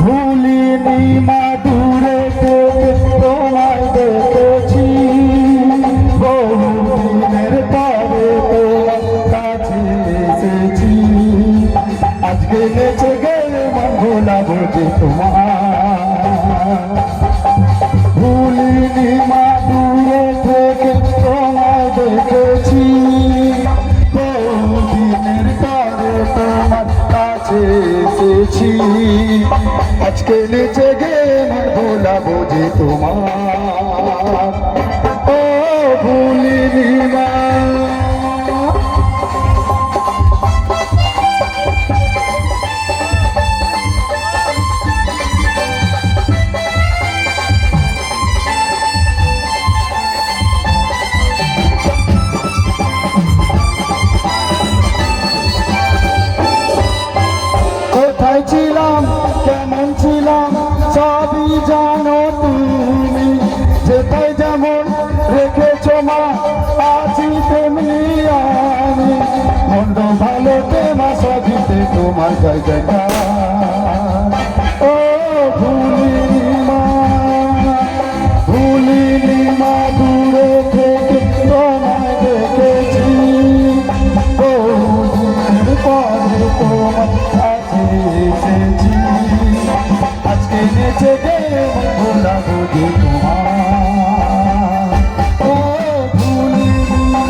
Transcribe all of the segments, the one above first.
ভুলিনি মা দূরে থেকে তোমায় দেখেছি, বহুদিনের পরে তোমার কাছে এসেছি। আজকে নেচে গেলে মন ভোলাবো যে তোমার। ভুলিনি মা দূরে থেকে তোমায় দেখেছি, বহুদিনের পরে তোমার কাছে এসেছি। আজকে নেচে গে মন ভোলাবো যে তোমার। ও ভুলিনি মা। কোথায় ছিলাম, কেমন ছিলাম, সবই জানো তুমি। যেটাই যেমন রেখেছো মা, আছি তেমনি আমি। মন্দ ভালোকে মা সবিতে তোমার জয় জয়কার। ও ভুলিনি মা, ভুলিনি মা দূরে থেকে তোমায় দেখেছি, বহুদিনের পরে তোমার কাছে এসেছি। আজকে নেচে গে ভোলাবো যে তোমার। ও ভুলিনি মা।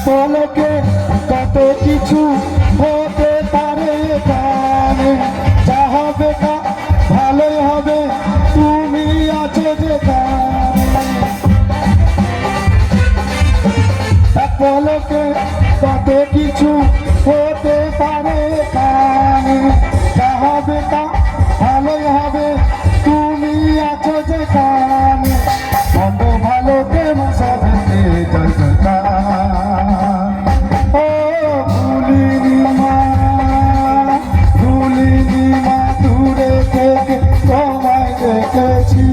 পলকে কত কিছু হতে পারে কানে, যা হবে তা ভালোই হবে, তুমি আছো যেখানে। পলকে কত কিছু হতে পারে কানে, যা হবে তা ভালোই হবে, তুমি আছো যেখানে। কত ভালোকে মশাবে জয় জয়কার। ও ভুলিনি মা, ভুলিনি মা দূরে থেকে তোমায় দেখেছি,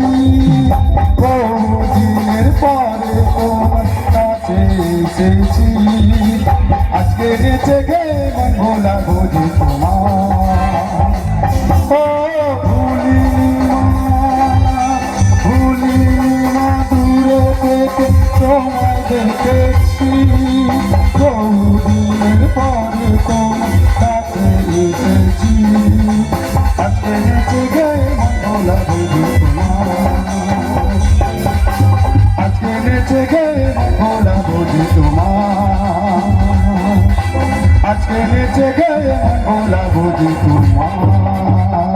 বহুদিনের পরে তোমার কাছে এসেছি। আজকে নেচে গে মন ভোলাবো যে তোমার। ও ভুলিনি মা, ভুলিনি মা দূরে থেকে তোমায় দেখেছি, বহুদিনের পরে তোমার কাছে এসেছি। আজকে নেচে গে মন ভোলাবো যে তোমার। আজকে নেচে গে মন ভোলাবো যে তোমার। আজকে নেচে গে মন ভোলাবো যে তোমার।